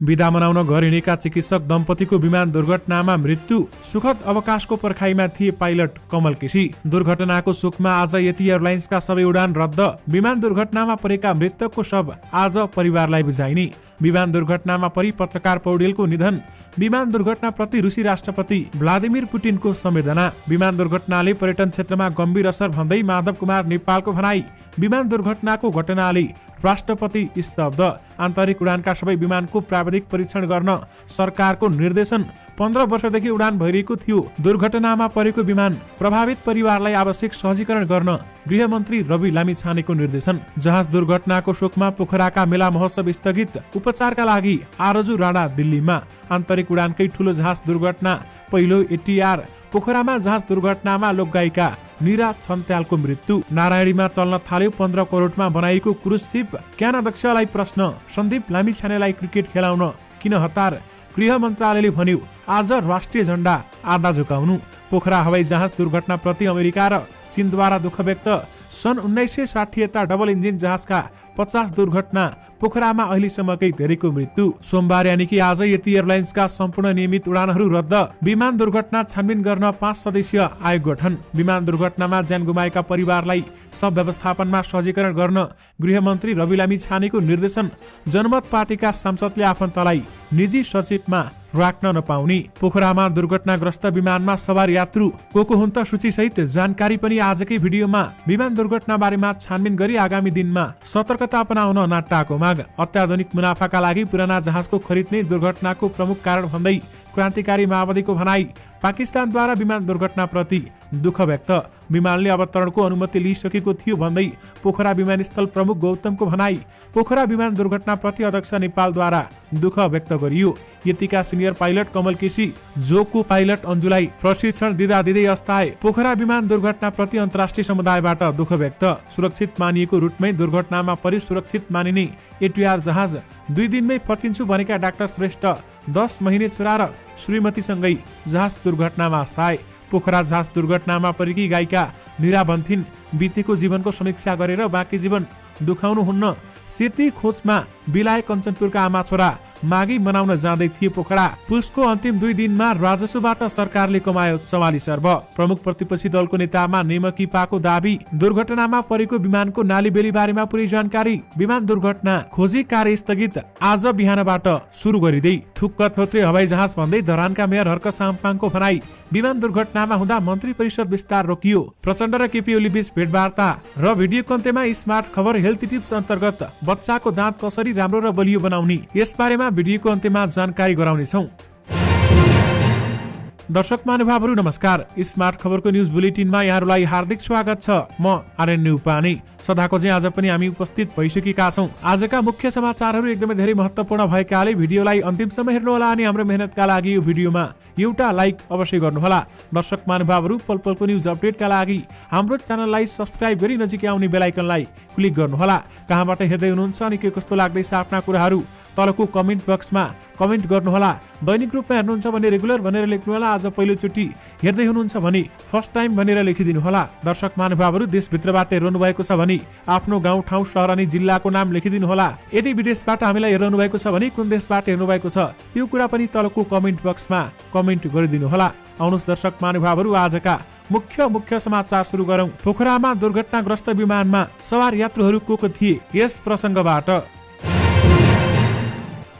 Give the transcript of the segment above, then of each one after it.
बिदा मनाउन घर हिँडेका चिकित्सक दम्पतिको विमान दुर्घटनामा मृत्यु। सुखद अवकाशको पर्खाइमा थिए पाइलट कमल केसी। दुर्घटनाको शोकमा आज यति एयरलाइन्सका सबै उडान रद्द। विमान दुर्घटनामा परेका मृतकको शव आज परिवारलाई बुझाइने। विमान दुर्घटनामा परि पत्रकार पौडेलको निधन। विमान दुर्घटनाप्रति रुसी राष्ट्रपति भ्लादिमिर पुटिनको संवेदना। विमान दुर्घटनाले पर्यटन क्षेत्रमा गम्भीर असर भन्दै माधव कुमार नेपालको भनाई। विमान दुर्घटनाको घटनाले राष्ट्रपति स्तब्ध। आन्तरिक उडानका सबै विमानको प्राविधिक परीक्षण गर्न सरकारको निर्देशन। 15 वर्षदेखि उडान भइरहेको थियो। दुर्घटनामा परेको विमान प्रभावित परिवारलाई आवश्यक सहजीकरण गर्न गृहमन्त्री रवि लामिछानेको निर्देशन। जहाज दुर्घटनाको शोकमा पोखराका मेला महोत्सव स्थगित। उपचारका लागि आरजु राणा दिल्लीमा। आन्तरिक उडानकै ठूलो जहाज दुर्घटना। पहिलो एटीआर पोखरामा जहाज दुर्घटनामा लोकगायिका निरा छन्त्यालको मृत्यु। नारायणीमा चल्न थाल्यो 15 करोडमा बनाइएको क्रुज शिप। क्यान अध्यक्षलाई प्रश्न। सन्दीप लामिछानेलाई क्रिकेट खेलाउन किन हतार? गृह मन्त्रालयले भन्यो आज राष्ट्रिय झण्डा आधा झुकाउनु। पोखरा हवाई जहाज दुर्घटनाप्रति अमेरिका र चीनद्वारा दुःख व्यक्त। सन् 1960 यता डबल इन्जिन जहाजका 50 दुर्घटना। पोखरामा अहिलेसम्मकै धेरैको मृत्यु। सोमबार यानि कि आज यति एयरलाइन्सका सम्पूर्ण नियमित उडानहरू रद्द। विमान दुर्घटना छानबिन गर्न 5 सदस्यीय आयोग गठन। विमान दुर्घटनामा ज्यान गुमाएका परिवारलाई सब व्यवस्थापनमा सहजीकरण गर्न गृहमन्त्री रवि लामिछानेको निर्देशन। जनमत पार्टीका सांसदले आफन्तलाई निजी सचिवमा राख्न नपाउने। पोखरामा दुर्घटनाग्रस्त विमानमा सवार यात्रु को हुन् त सूचीसहित जानकारी पनि आजकै भिडियोमा। विमान दुर्घटना बारेमा छानबिन गरी आगामी दिनमा सतर्कता अपनाउन नाट्टाको माग। अत्याधुनिक मुनाफाका लागि पुराना जहाजको खरिद नै दुर्घटनाको प्रमुख कारण भन्दै क्रान्तिकारी माओवादीको भनाई। पाकिस्तानद्वारा विमान दुर्घटनाप्रति दुःख व्यक्त। विमानले अवतरणको अनुमति लिइसकेको थियो भन्दै पोखरा विमानस्थल प्रमुख गौतमको भनाई। पोखरा विमान दुर्घटनाप्रति अध्यक्ष नेपालद्वारा दुःख व्यक्त गरियो। यतिका सिनियर पाइलट कमल केसी जो को पाइलट अन्जुलाई प्रशिक्षण दिँदै अस्ताए। पोखरा विमान दुर्घटनाप्रति अन्तर्राष्ट्रिय समुदायबाट दुःख व्यक्त। सुरक्षित मानिएको रुटमै दुर्घटनामा परि सुरक्षित मानिने एटीआर जहाज 2 दिनमै फर्किन्छु भनेका डाक्टर श्रेष्ठ 10 महिने छोरा र श्रीमतीसँगै जहाज दुर्घटनामा अस्ताए। पोखरा जहाज दुर्घटनामा परेकी गायिका निरा भन्थिन् बितेको जीवनको समीक्षा गरेर बाँकी जीवन दुखाउनुहुन्न। सेती खोजमा बिलाए कञ्चनपुरका आमा छोरा मागी मनाउन जाँदै थिए पोखरा। पुसको अन्तिम 2 दिनमा राजस्वबाट सरकारले कमायो 44 अर्ब। प्रमुख प्रतिपक्षी दलको नेतामा नेमकिपाको दाबी। दुर्घटनामा परेको विमानको नालीबेली बारेमा पुरै जानकारी। विमान दुर्घटना खोजी कार्य स्थगित। आज बिहानबाट सुरु गरिँदै थुक्क थोत्रे हवाई जहाज भन्दै धरानका मेयर हर्क साम्पाङको भनाई। विमान दुर्घटनामा हुँदा मन्त्री परिषद विस्तार रोकियो। प्रचण्ड र केपी ओली बीच भेटवार्ता र भिडियो कन्टेमा स्मार्ट खबर हेल्थ टिप्स अन्तर्गत बच्चाको दाँत कसरी राम्रो र बलियो बनाउने यसबारेमा भिडियोको अन्त्यमा जानकारी गराउनेछौँ। दर्शक महानुभावहरू नमस्कार। स्मार्ट खबरको न्युज बुलेटिनमा यहाँहरूलाई हार्दिक स्वागत छ। म आर्यन उपाने। सदाको चाहिँ आज पनि हामी उपस्थित भइसकेका छौँ। आजका मुख्य समाचारहरू एकदमै धेरै महत्त्वपूर्ण भएकाले भिडियोलाई अन्तिमसम्म हेर्नुहोला अनि हाम्रो मेहनतका लागि यो भिडियोमा एउटा लाइक अवश्य गर्नुहोला। दर्शक महानुभावहरू पलपलको न्युज अपडेटका लागि हाम्रो च्यानललाई सब्स्क्राइब गरी नजिकै आउने बेल आइकनलाई क्लिक गर्नुहोला। कहाँबाट हेर्दै हुनुहुन्छ अनि के कस्तो लाग्दैछ आफ्ना कुराहरू तलको कमेन्ट बक्समा कमेन्ट गर्नुहोला। दैनिक रूपमा हेर्नुहुन्छ भने रेगुलर भनेर लेख्नुहोला। आज पहिलोचोटि हेर्दै हुनुहुन्छ भने फर्स्ट टाइम भनेर लेखिदिनुहोला। दर्शक महानुभावहरू देशभित्रबाट हेर्नु भएको छ भने आफ्नो गाउँ ठाउँ सहर अनि जिल्लाको नाम लेखिदिनुहोला। यदि विदेशबाट हामीलाई हेर्नु भएको छ भने कुन देशबाट हेर्नु भएको छ यो कुरा पनि तलको कमेन्ट बक्समा कमेन्ट गरिदिनुहोला। आउनुहोस् दर्शक महानुभावहरू आजका मुख्य समाचार सुरु गरौँ। पोखरामा दुर्घटनाग्रस्त विमानमा सवार यात्रुहरू को थिए यस प्रसङ्गबाट।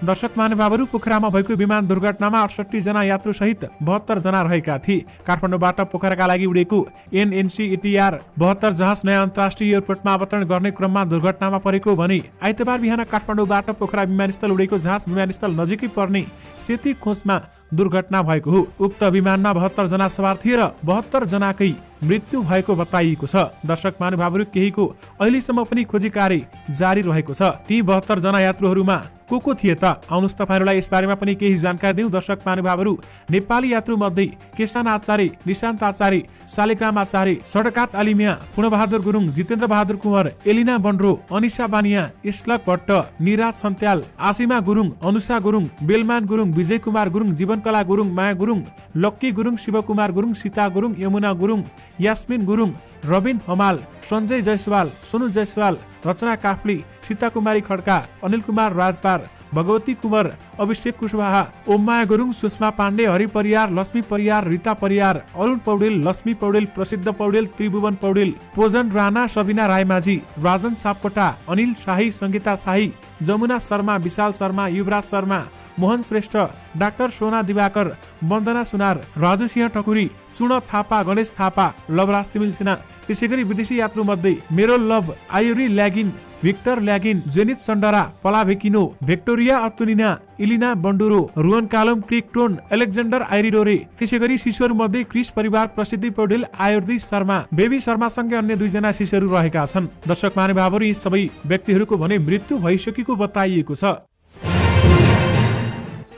दर्शक महानुभावहरू पोखरामा भएको विमान दुर्घटनामा 68 जना यात्रु सहित 72 जना रहेका थिए। काठमाडौँबाट पोखराका लागि उडेको एनएनसी एटीआर 72 जहाज नयाँ अन्तर्राष्ट्रिय एयरपोर्टमा अवतरण गर्ने क्रममा दुर्घटनामा परेको भने आइतबार बिहान काठमाडौँबाट पोखरा विमानस्थल उडेको जहाज विमानस्थल नजिकै पर्ने सेती खोजमा दुर्घटना भएको हो। उक्त विमानमा 72 जना सवार थिए र 72 जनाकै मृत्यु भएको बताइएको छ। दर्शक महानुभावहरू केहीको अहिलेसम्म पनि खोजी कार्य जारी रहेको छ। ती 72 जना यात्रुहरूमा को थिए त आउनुहोस् तपाईहरुलाई यसबारेमा पनि केही जानकारी दिउँ। दर्शक महानुभावहरू नेपाली यात्रु मध्ये केशान आचार्य, निशान्त आचार्य, शालिग्राम आचार्य, सडकात आलिमिया, पूर्णबहादुर गुरुङ, जितेन्द्र बहादुर कुँवर, एलिना बन्ड्रो, अनिशा बानिया, इस्लक भट्ट, निराज छन्त्याल, आसिमा गुरुङ, अनुषा गुरुङ, बेलमान गुरुङ, विजय कुमार गुरुङ, जीवनकला गुरुङ, माया गुरुङ, लक्की गुरुङ, शिवकुमार गुरुङ, सीता गुरुङ, यमुना गुरुङ, यास्मिन गुरुङ, रबिन हमाल, सञ्जय जयसवाल, सोनु जयसवाल, रचना काफ्ली, सीता कुमारी खड्का, अनिल कुमार राजपार, भगवती कुमार, अभिषेक कुशवाहा, ओममाया गुरुङ, सुषमा पाण्डे, हरि परियार, लक्ष्मी परियार, रिता परियार, अरुण पौडेल, लक्ष्मी पौडेल, प्रसिद्ध पौडेल, त्रिभुवन पौडेल, पोजन राणा, सबिना रायमाझी, राजन सापकोटा, अनिल शाही, संगीता शाही, जमुना शर्मा, विशाल शर्मा, युवराज शर्मा, मोहन श्रेष्ठ, डाक्टर सोना दिवाकर, वन्दना सुनार, राजु सिंह ठकुरी, चुण थापा, गणेश थापा, लवराज तिमिल सिन्हा। त्यसै गरी विदेशी यात्रु मध्ये मेरो लभ, आयुरी ल्यागिन, भिक्टर ल्यागिन, जेनित सन्डरा, पला भेकिनो, भिक्टोरिया अतुनिना, इलिना बन्डुरो, रुवन कालम, क्रिकटोन, एलेक्जेन्डर आइरिडोरे। त्यसै गरी शिशुहरू मध्ये क्रिस परिवार, प्रसिद्धि पौडेल, आयुर्दी शर्मा, बेबी शर्मा सँगै अन्य 2 जना शिशुहरू रहेका छन्। दर्शक महानुभावहरू, यी सबै व्यक्तिहरूको भने मृत्यु भइसकेको बताइएको छ।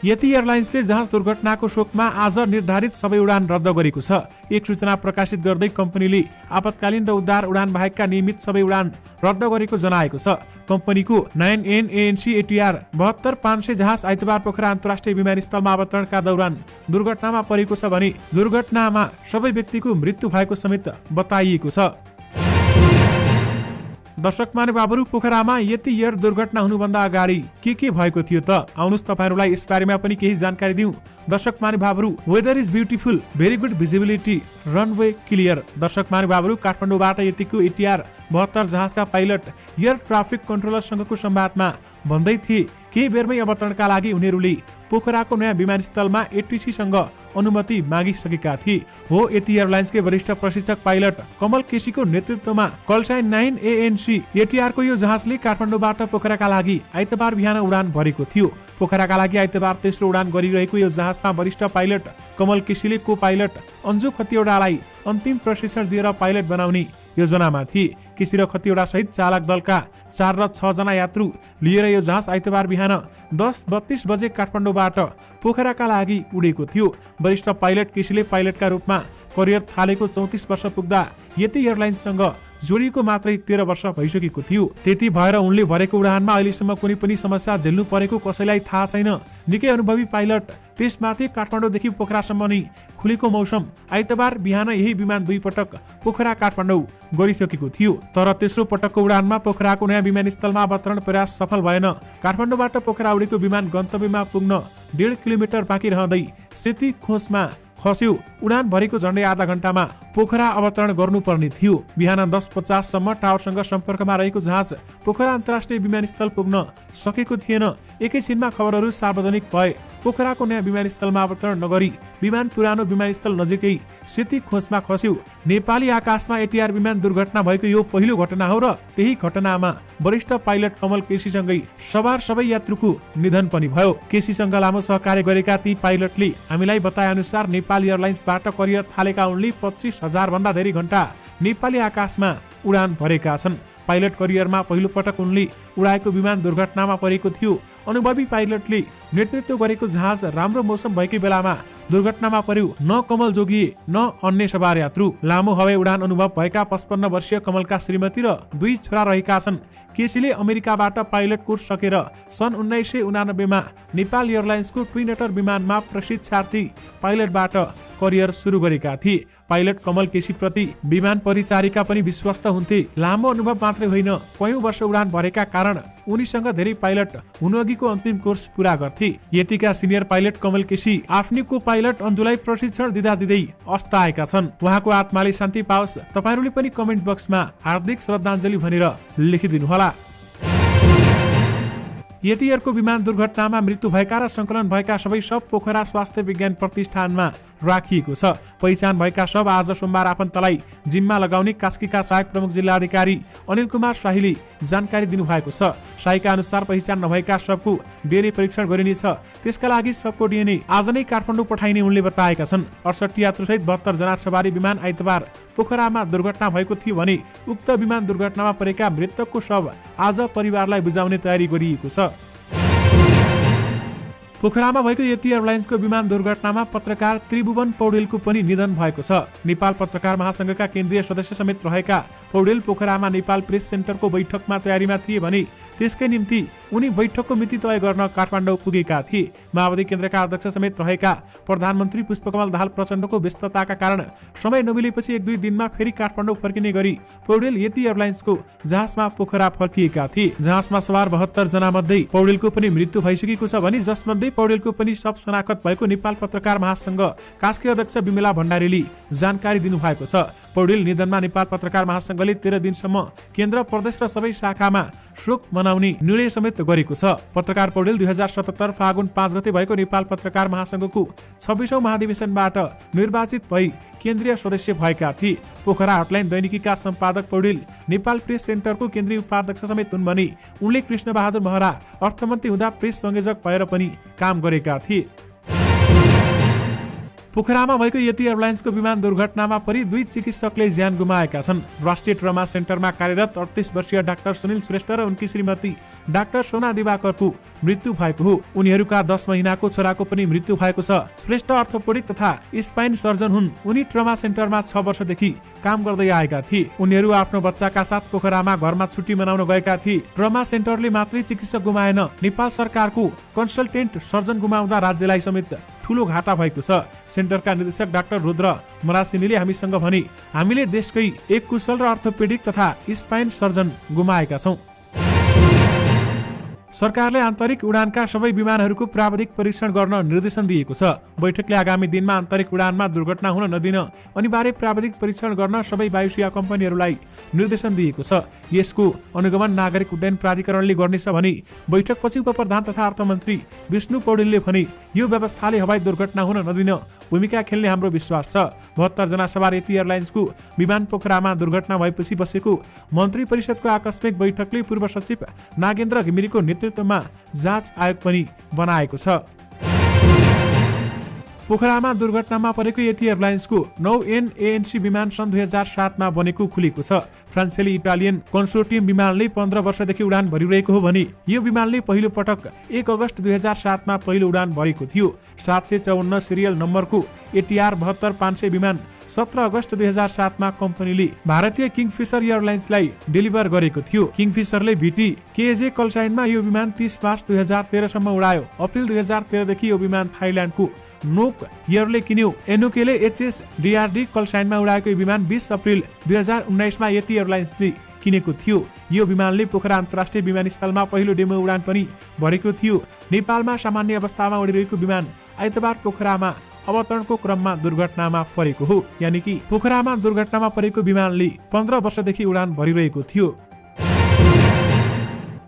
यति एयरलाइन्सले जहाज दुर्घटनाको शोकमा आज निर्धारित सबै उडान रद्द गरेको छ। एक सूचना प्रकाशित गर्दै कम्पनीले आपतकालीन र उद्धार उडान बाहेकका नियमित सबै उडान रद्द गरेको जनाएको छ। कम्पनीको 9N ANC ATR 72500 जहाज आइतबार पोखरा अन्तर्राष्ट्रिय विमानस्थलमा अवतरणका दौरान दुर्घटनामा परेको छ भने दुर्घटनामा सबै व्यक्तिको मृत्यु भएको समेत बताइएको छ। दर्शक महानुभावहरू, पोखरामा यति एयर दुर्घटना हुनुभन्दा अगाडि के भएको थियो त? आउनुहोस् तपाईहरुलाई यस बारेमा पनि केही जानकारी दिउँ। दर्शक महानुभावहरू, weather is beautiful, very good visibility, runway clear. दर्शक महानुभावहरू, काठमाडौँबाट यतिको ATR 72 जहाजका पाइलट एयर ट्राफिक कन्ट्रोलरसँगको संवादमा भन्दै थिए केही बेरमै अवतरणका लागि उनीहरूले पोखराको नयाँ विमानस्थलमा ATC सँग अनुमति मागिसकेका थिए। हो, यति एयरलाइन्सकै वरिष्ठ प्रशिक्षक पाइलट कमल केसीको नेतृत्वमा कलसाइन 9 ANC ATR को यो जहाजले काठमाडौँबाट पोखराका लागि आइतबार बिहान उडान भरेको थियो। पोखराका लागि आइतबार तेस्रो उडान गरिरहेको यो जहाजमा वरिष्ठ पाइलट कमल केसीले को पाइलट अन्जु खतिवडालाई अन्तिम प्रशिक्षण दिएर पाइलट बनाउने योजनामा थिए। केसी र खतिवडा सहित चालक दलका 4 र 6 जना यात्रु लिएर यो जहाज आइतबार बिहान 10:32 बजे काठमाडौँबाट पोखराका लागि उडेको थियो। वरिष्ठ पाइलट केसीले पाइलटका रूपमा करियर थालेको 34 वर्ष पुग्दा यति एयरलाइन्ससँग जोडिएको मात्रै 13 वर्ष भइसकेको थियो। त्यति भएर उनले भरेको उडानमा अहिलेसम्म कुनै पनि समस्या झेल्नु परेको कसैलाई थाहा छैन। निकै अनुभवी पाइलट, त्यसमाथि काठमाडौँदेखि पोखरासम्म नै खुलेको मौसम, आइतबार बिहान यही विमान 2 पटक पोखरा काठमाडौँ गरिसकेको थियो। तर तेस्रो पटकको उडानमा पोखराको नयाँ विमानस्थलमा अवतरण प्रयास सफल भएन। काठमाडौँबाट पोखरा उडेको विमान गन्तव्यमा पुग्न 1.5 किलोमिटर बाँकी रहँदै सेती खोजमा खस्यो। उडान भरेको झन्डै आधा घण्टामा पोखरा अवतरण गर्नुपर्ने थियो। बिहान 10:50 सम्म टावरसँग सम्पर्कमा रहेको जहाज पोखरा अन्तर्राष्ट्रिय विमानस्थल पुग्न सकेको थिएन। एकैछिनमा खबरहरू सार्वजनिक भए। पोखराको नयाँ विमानस्थलमा अवतरण नगरी विमान पुरानो विमानस्थल नजिकै सेती खोजमा खस्यो। नेपाली आकाशमा ATR विमान दुर्घटना भएको यो पहिलो घटना हो र त्यही घटनामा वरिष्ठ पाइलट कमल केसीसँगै सवार सबै यात्रुको निधन पनि भयो। केसीसँग लामो सहकार्य गरेका ती पाइलटले हामीलाई बताए अनुसार नेपाली एयरलाइन्सबाट करियर थालेका उनले 25,000 भन्दा धेरै घण्टा नेपाली आकाशमा उडान भरेका छन्। पाइलट करियरमा पहिलो पटक उनले उडाएको विमान दुर्घटनामा परेको थियो। अनुभवी पाइलटले नेतृत्व गरेको जहाज राम्रो मौसम भएकै बेलामा दुर्घटनामा पर्यो। न कमल जोगिए न अन्य सवार यात्रु। लामो हवाई उडान अनुभव भएका 55 वर्षीय कमलका श्रीमती र 2 छोरा रहेका छन्। केसीले अमेरिकाबाट पाइलट कोर्स सकेर सन् 1989 मा नेपाल एयरलाइन्सको ट्विन ओटर विमानमा प्रशिक्षार्थी पाइलटबाट करियर सुरु गरेका थिए। पाइलट कमल केसी प्रति विमान परिचारिका पनि विश्वस्त हुन्थे। लामो अनुभव मात्रै होइन, कयौं वर्ष उडान भरेका कारण उनीसँग धेरै पाइलट हुनुअघिको अन्तिम कोर्स पूरा गर्थे। यतिका सिनियर पाइलट कमल केसी आफ्नै को पाइलट अन्जुलाई प्रशिक्षण दिँदै अस्ताएका छन्। उहाँको आत्माले शान्ति पाओस्। तपाईहरूले पनि कमेन्ट बक्समा हार्दिक श्रद्धाञ्जली भनेर लेखिदिनुहोला। यति एयरको विमान दुर्घटनामा मृत्यु भएका र संकलन भएका सबै शव पोखरा स्वास्थ्य विज्ञान प्रतिष्ठानमा राखिएको छ। पहिचान भएका शव आज सोमबार आफन्तलाई जिम्मा लगाउने कास्कीका सहायक प्रमुख जिल्लाधिकारी अनिल कुमार शाहीले जानकारी दिनुभएको छ। शाहीका अनुसार पहिचान नभएका शवको DNA परीक्षण गरिनेछ। त्यसका लागि शवको DNA आज नै काठमाडौँ पठाइने उनले बताएका छन्। 68 यात्रुसहित 72 जना सवारी विमान आइतबार पोखरामा दुर्घटना भएको थियो भने उक्त विमान दुर्घटनामा परेका मृतकको शव आज परिवारलाई बुझाउने तयारी गरिएको छ। पोखरामा भएको यति एयरलाइन्सको विमान दुर्घटनामा पत्रकार त्रिभुवन पौडेलको पनि निधन भएको छ। नेपाल पत्रकार महासंघका केन्द्रीय सदस्य समेत रहेका पौडेल पोखरामा नेपाल प्रेस सेन्टरको बैठकमा तयारीमा थिए भने त्यसकै निम्ति उनी बैठकको मिति तय गर्न काठमाडौँ पुगेका थिए। माओवादी केन्द्रका अध्यक्ष समेत रहेका प्रधानमन्त्री पुष्पकमल दाहाल प्रचण्डको व्यस्तताका कारण समय नमिलेपछि 1-2 दिनमा फेरि काठमाडौँ फर्किने गरी पौडेल यति एयरलाइन्सको जहाजमा पोखरा फर्किएका थिए। जहाजमा सवार 72 जना मध्ये पौडेलको पनि मृत्यु भइसकेको छ भने जसमध्ये पौडेलको पनि शव शनाखत भएको नेपाल पत्रकार महासंघ कास्की अध्यक्ष विमला भण्डारीले जानकारी दिनुभएको छ। पौडेल निधनमा नेपाल पत्रकार महासंघले 13 दिनसम्म केन्द्र प्रदेश र सबै शाखामा शोक मनाउने निर्णय समेत गरेको छ। पत्रकार पौडेल 2077 फागुन 5 गते भएको नेपाल पत्रकार महासंघको 26औं महाधिवेशनबाट निर्वाचित भई केन्द्रीय सदस्य भएका थिए। पोखरा हटलाइन दैनिकीका सम्पादक पौडेल नेपाल प्रेस सेन्टरको केन्द्रीय उपाध्यक्ष समेत हुन् भने उनले कृष्णबहादुर महरा अर्थमन्त्री हुँदा प्रेस संयोजक भएर पनि काम गरेका थिए। पोखरामा भएको यति एयरलाइन्सको विमान दुर्घटनामा परि 2 चिकित्सकले ज्यान गुमाएका छन्। राष्ट्रिय ट्रमा सेन्टरमा कार्यरत 38 वर्षीय डाक्टर सुनिल श्रेष्ठ र उनकी श्रीमती डाक्टर सोना दिवाकरको मृत्यु भएको हो। उनीहरूका 10 महिनाको छोराको पनि मृत्यु भएको छ। श्रेष्ठ अर्थोपेडिक तथा स्पाइन सर्जन हुन्। उनी ट्रमा सेन्टरमा 6 वर्षदेखि काम गर्दै आएका थिए। उनीहरू आफ्नो बच्चाका साथ पोखरामा घरमा छुट्टी मनाउन गएका थिए। ट्रमा सेन्टरले मात्रै चिकित्सक गुमाएन, नेपाल सरकारको कन्सल्टेन्ट सर्जन गुमाउँदा राज्यलाई समेत ठूलो घाटा भएको छ। सेन्टरका निर्देशक डाक्टर रुद्र मरासिनीले हामीसँग भने हामीले देशकै एक कुशल र अर्थोपेडिक तथा स्पाइन सर्जन गुमाएका छौं। सरकारले आन्तरिक उडानका सबै विमानहरूको प्राविधिक परीक्षण गर्न निर्देशन दिएको छ। बैठकले आगामी दिनमा आन्तरिक उडानमा दुर्घटना हुन नदिन अनिवार्य प्राविधिक परीक्षण गर्न सबै वायुसेवा कम्पनीहरूलाई निर्देशन दिएको छ। यसको अनुगमन नागरिक उड्डयन प्राधिकरणले गर्नेछ भने बैठकपछि उपप्रधान तथा अर्थमन्त्री विष्णु पौडेलले भने यो व्यवस्थाले हवाई दुर्घटना हुन नदिन भूमिका खेल्ने हाम्रो विश्वास छ। 72 जना सवार यति एयरलाइन्सको विमान पोखरामा दुर्घटना भएपछि बसेको मन्त्री परिषदको आकस्मिक बैठकले पूर्व सचिव नागेन्द्र घिमिरेको नेतृत्वमा जाँच आयोग पनि बनाएको छ। पोखरामा दुर्घटनामा परेको यति एयरलाइन्सको 9 ANC विमान सन् 2007 मा बनेको खुलेको छ। फ्रान्सेली इटालियन कन्सोर्टियम विमानले 15 वर्षदेखि उडान भरिरहेको हो भने यो विमानले पहिलो पटक 1 अगस्त 2007 मा पहिलो उडान भरेको थियो। 754 सिरियल नम्बरको ATR 72500 विमान 17 अगस्त 2007 मा कम्पनीले भारतीय किङफिसर एयरलाइन्सलाई डेलिभर गरेको थियो। किङफिसरले VT KJ कलसाइनमा यो विमान 30 मार्च 2013 सम्म उडायो। अप्रिल 2013 देखि यो विमान थाइल्यान्डको नोक एयरले किन्यो। एनोकेले HSDRD कलसाइनमा उडाएको यो विमान 20 अप्रिल 2019 मा यति एयरलाइन्सले किनेको थियो। यो विमानले पोखरा अन्तर्राष्ट्रिय विमानस्थलमा पहिलो डेमो उडान पनि भरेको थियो। नेपालमा सामान्य अवस्थामा उडिरहेको विमान आइतबार पोखरामा अवतरणको क्रममा दुर्घटनामा परेको हो। यानि कि पोखरामा दुर्घटनामा परेको विमानले 15 वर्षदेखि उडान भरिरहेको थियो।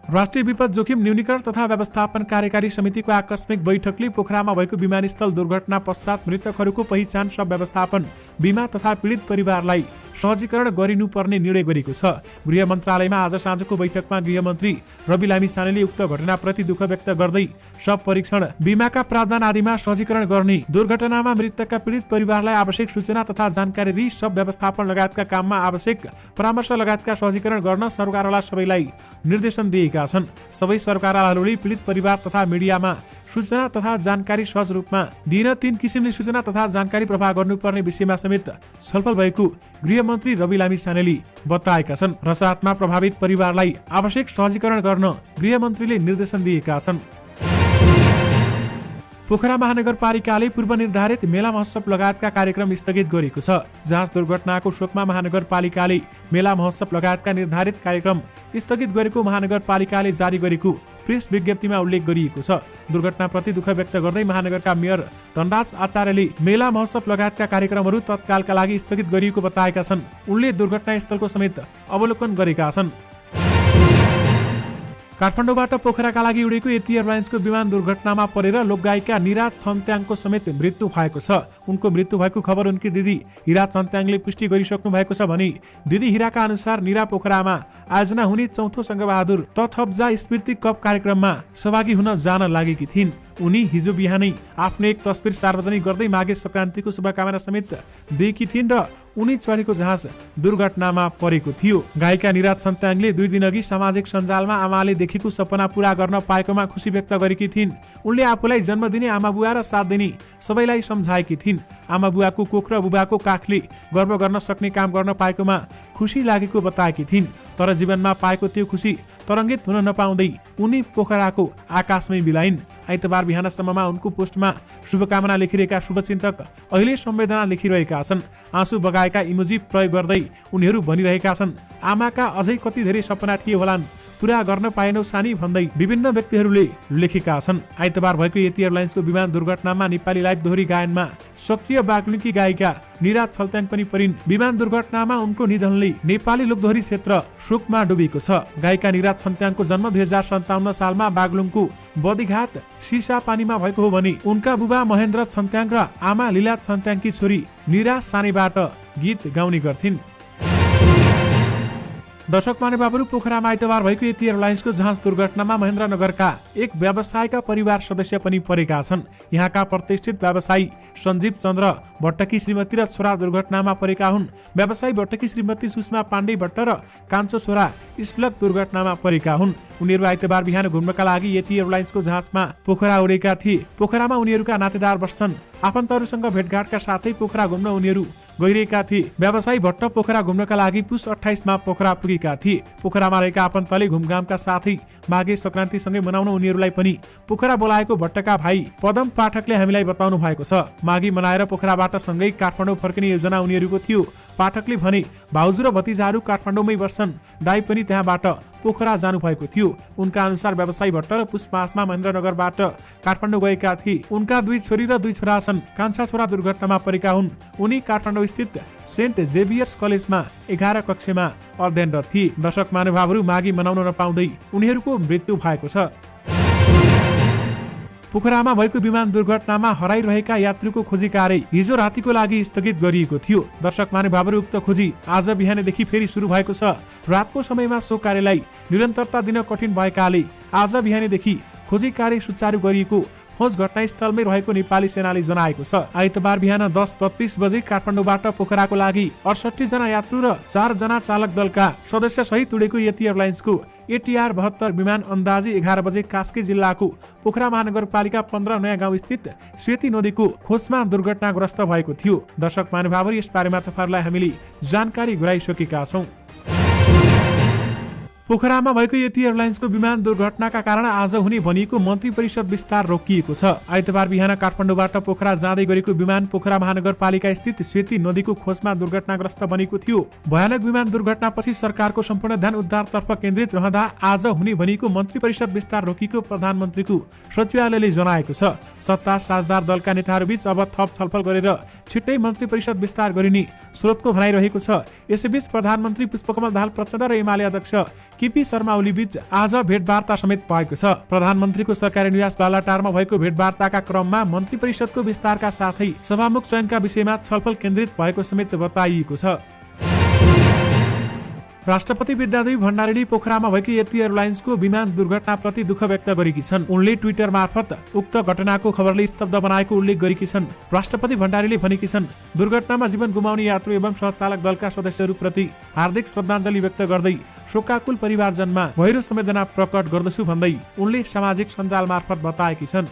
राष्ट्रिय विपद जोखिम न्यूनीकरण तथा व्यवस्थापन कार्यकारी समितिको आकस्मिक बैठकले पोखरामा भएको विमानस्थल दुर्घटना पश्चात मृतकहरूको पहिचान शव व्यवस्थापन बीमा तथा पीडित परिवारलाई सहजीकरण गरिनुपर्ने निर्णय गरेको छ। गृह मन्त्रालयमा आज साँझको बैठकमा गृहमन्त्री रवि लामिछानेले उक्त घटनाप्रति दुःख व्यक्त गर्दै शव परीक्षण बीमाका प्रावधान आदिमा सहजीकरण गर्ने, दुर्घटनामा मृतकका पीडित परिवारलाई आवश्यक सूचना तथा जानकारी दिई शव व्यवस्थापन लगायतका काममा आवश्यक परामर्श लगायतका सहजीकरण गर्न सरकारवाला सबैलाई निर्देशन दिएका छन्। सबै सरकारवालाहरूले पीडित परिवार तथा मिडियामा सूचना तथा जानकारी सहज रूपमा दिन 3 किसिमले सूचना तथा जानकारी प्रवाह गर्नुपर्ने विषयमा समेत छलफल भएको गृहमन्त्री रवि लामिछानेले बताएका छन्। रसातमा प्रभावित परिवारलाई आवश्यक सहजीकरण गर्न गृहमन्त्रीले निर्देशन दिएका छन्। पोखरा महानगरपालिकाले पूर्व निर्धारित मेला महोत्सव लगायतका कार्यक्रम स्थगित गरेको छ। जहाज दुर्घटनाको शोकमा महानगरपालिकाले मेला महोत्सव लगायतका निर्धारित कार्यक्रम स्थगित गरेको महानगरपालिकाले जारी गरेको प्रेस विज्ञप्तिमा उल्लेख गरिएको छ। दुर्घटनाप्रति दुःख व्यक्त गर्दै महानगरका मेयर धनराज आचार्यले मेला महोत्सव लगायतका कार्यक्रमहरू तत्कालका लागि स्थगित गरिएको बताएका छन्। उनले दुर्घटनास्थलको समेत अवलोकन गरेका छन्। काठमाडौँबाट पोखराका लागि उडेको यति एयरलाइन्सको विमान दुर्घटनामा परेर लोकगायिका निरा छन्त्याङको समेत मृत्यु भएको छ। उनको मृत्यु भएको खबर उनकी दिदी हिरा छन्त्याङले पुष्टि गरिसक्नु भएको छ भने दिदी हिराका अनुसार निरा पोखरामा आयोजना हुने 4थो संघबहादुर तथब्जा स्मृति कप कार्यक्रममा सहभागी हुन जान लागेकी थिइन्। उनी हिजो बिहानै आफ्नो एक तस्बिर सार्वजनिक गर्दै माघे संक्रान्तिको शुभकामना समेत दिएकी थिइन् र उनी चढेको जहाज दुर्घटनामा परेको थियो। गायिका निराज छन्त्याङले 2 दिन अघि सामाजिक सञ्जालमा आमाले देखेको सपना पूरा गर्न पाएकोमा खुसी व्यक्त गरेकी थिइन्। उनले आफूलाई जन्म दिने आमाबुवा र साथ दिने सबैलाई सम्झाएकी थिइन्। आमाबुवाको कोख र बुबाको काखले गर्व गर्न सक्ने काम गर्न पाएकोमा खुसी लागेको बताएकी थिइन्। तर जीवनमा पाएको त्यो खुसी तरङ्गित हुन नपाउँदै उनी पोखराको आकाशमै बिलाइन्। आइतबार बिहानसम्ममा उनको पोस्टमा शुभकामना लेखिरहेका शुभचिन्तक अहिले संवेदना लेखिरहेका छन्। आँसु बगाएका इमोजी प्रयोग गर्दै उनीहरू भनिरहेका छन्, आमाका अझै कति धेरै सपना थिए होलान्, पूरा गर्न पाएनौ सानी भन्दै विभिन्न व्यक्तिहरूले लेखेका छन्। आइतबार भएको यति एयरलाइन्सको विमान दुर्घटनामा नेपाली लाइभ दोहोरी गायनमा सक्रिय बागलुङकी गायिका निराज छन्त्याङ पनि परिन्। विमान दुर्घटनामा उनको निधनले नेपाली लोकदोहोरी क्षेत्र शोकमा डुबेको छ। गायिका निराज छन्त्याङको जन्म 2057 सालमा बागलुङको बदिघाट सिसा पानीमा भएको हो भने उनका बुबा महेन्द्र छन्त्याङ र आमा लीला छन्त्याङकी छोरी निराज सानीबाट गीत गाउने गर्थिन्। दर्शक महानुभावहरू, पोखरामा आइतबार भएको यति एयरलाइन्सको जहाज दुर्घटनामा महेन्द्रनगरका एक व्यवसायका परिवार सदस्य पनि परेका छन्। यहाँका प्रतिष्ठित व्यवसायी सञ्जीव चन्द्र भट्टकी श्रीमती र छोरा दुर्घटनामा परेका हुन्। व्यवसायी भट्टकी श्रीमती सुषमा पाण्डे भट्ट र कान्छो छोरा इस्लक दुर्घटनामा परेका हुन्। उनीहरू आइतबार बिहान घुम्नका लागि यति एयरलाइन्सको जहाजमा पोखरा उडेका थिए। पोखरामा उनीहरूका नातेदार बस्छन्। आफन्तहरूसँग भेटघाटका साथै पोखरा घुम्न उनीहरू गइरहेका थिए। व्यवसायी भट्ट पोखरा घुम्नका लागि पुस 28 मा पोखरा पुगेका थिए। पोखरामा रहेका आफन्तले घुमघामका साथै माघे संक्रान्तिसँगै मनाउन उनीहरूलाई पनि पोखरा बोलाएको भट्टका भाइ पदम पाठकले हामीलाई बताउनु भएको छ। माघी मनाएर पोखराबाट सँगै काठमाडौँ फर्किने योजना उनीहरूको थियो। पाठकले भने भाउजू र भतिजाहरू काठमाडौँमै बस्छन्, दाइ पनि त्यहाँबाट पोखरा जानु भएको थियो। उनका अनुसार व्यवसायी भट्ट र पुस मासमा महेन्द्रनगरबाट काठमाडौँ गएका थिए। उनका 2 छोरी र 2 छोरा छन्। कान्छा छोरा दुर्घटनामा परेका हुन्। उनी काठमाडौँ स्थित सेन्ट जेभियर्स कलेजमा 11 कक्षामा अध्ययनरत थिए। दर्शक महानुभावहरू, माघी मनाउन नपाउँदै उनीहरूको मृत्यु भएको छ। पोखरामा भएको विमान दुर्घटनामा हराइरहेका यात्रुको खोजी कार्य हिजो रातिको लागि स्थगित गरिएको थियो। दर्शक महानुभावहरू, उक्त खोजी आज बिहानदेखि फेरि सुरु भएको छ। रातको समयमा सो कार्यलाई निरन्तरता दिन कठिन भएकाले आज बिहानदेखि खोजी कार्य सुचारू गरिएको खोज घटनास्थलमै रहेको नेपाली सेनाले जनाएको छ। आइतबार बिहान 10:32 बजे काठमाडौँबाट पोखराको लागि 68 जना यात्रु र 4 जना चालक दलका सदस्य सहित उडेको यति एयरलाइन्सको ATR 72 विमान अन्दाजी 11 बजे कास्की जिल्लाको पोखरा महानगरपालिका 15 नयाँ गाउँ स्थित सेती नदीको खोजमा दुर्घटनाग्रस्त भएको थियो। दर्शक महानुभावहरू, यस बारेमा तपाईहरुलाई हामीले जानकारी गराइसकेका छौं। पोखरामा भएको यति एयरलाइन्सको विमान दुर्घटनाका कारण आज हुने भनिएको मन्त्री परिषद विस्तार रोकिएको छ। आइतबार बिहान काठमाडौँबाट पोखरा जाँदै गरेको विमान पोखरा महानगरपालिका स्थित सेती नदीको खोजमा दुर्घटनाग्रस्त बनेको थियो। भयानक विमान दुर्घटनापछि सरकारको सम्पूर्ण ध्यान उद्धारतर्फ केन्द्रित रहँदा आज हुने भनिएको मन्त्री परिषद विस्तार रोकिएको प्रधानमन्त्रीको सचिवालयले जनाएको छ। सत्ता साझदार दलका नेताहरूबीच अब थप छलफल गरेर छिट्टै मन्त्री परिषद विस्तार गरिने स्रोतको भनाइरहेको छ। यसैबीच प्रधानमन्त्री पुष्पकमल दाहाल प्रचण्ड र एमाले अध्यक्ष केपी शर्मा ओली बीच आज भेटवार्ता समेत भएको छ। प्रधानमन्त्रीको सरकारी निवास बालाटारमा भएको भेटवार्ताका क्रममा मन्त्री परिषदको विस्तारका साथै सभामुख चयनका विषयमा छलफल केन्द्रित भएको समेत बताइएको छ। राष्ट्रपति विद्यादेवी भण्डारीले पोखरामा भएको यति एयरलाइन्सको विमान दुर्घटनाप्रति दुःख व्यक्त गरेकी छन्। उनले ट्विटर मार्फत उक्त घटनाको खबरले स्तब्ध बनाएको उल्लेख गरेकी छन्। राष्ट्रपति भण्डारीले भनेकी छन्, दुर्घटनामा जीवन गुमाउने यात्रु एवं सहचालक दलका सदस्यहरूप्रति हार्दिक श्रद्धाञ्जली व्यक्त गर्दै शोकाकुल परिवारजनमा गहिरो संवेदना प्रकट गर्दछु भन्दै उनले सामाजिक सञ्जाल मार्फत बताएकी छन्।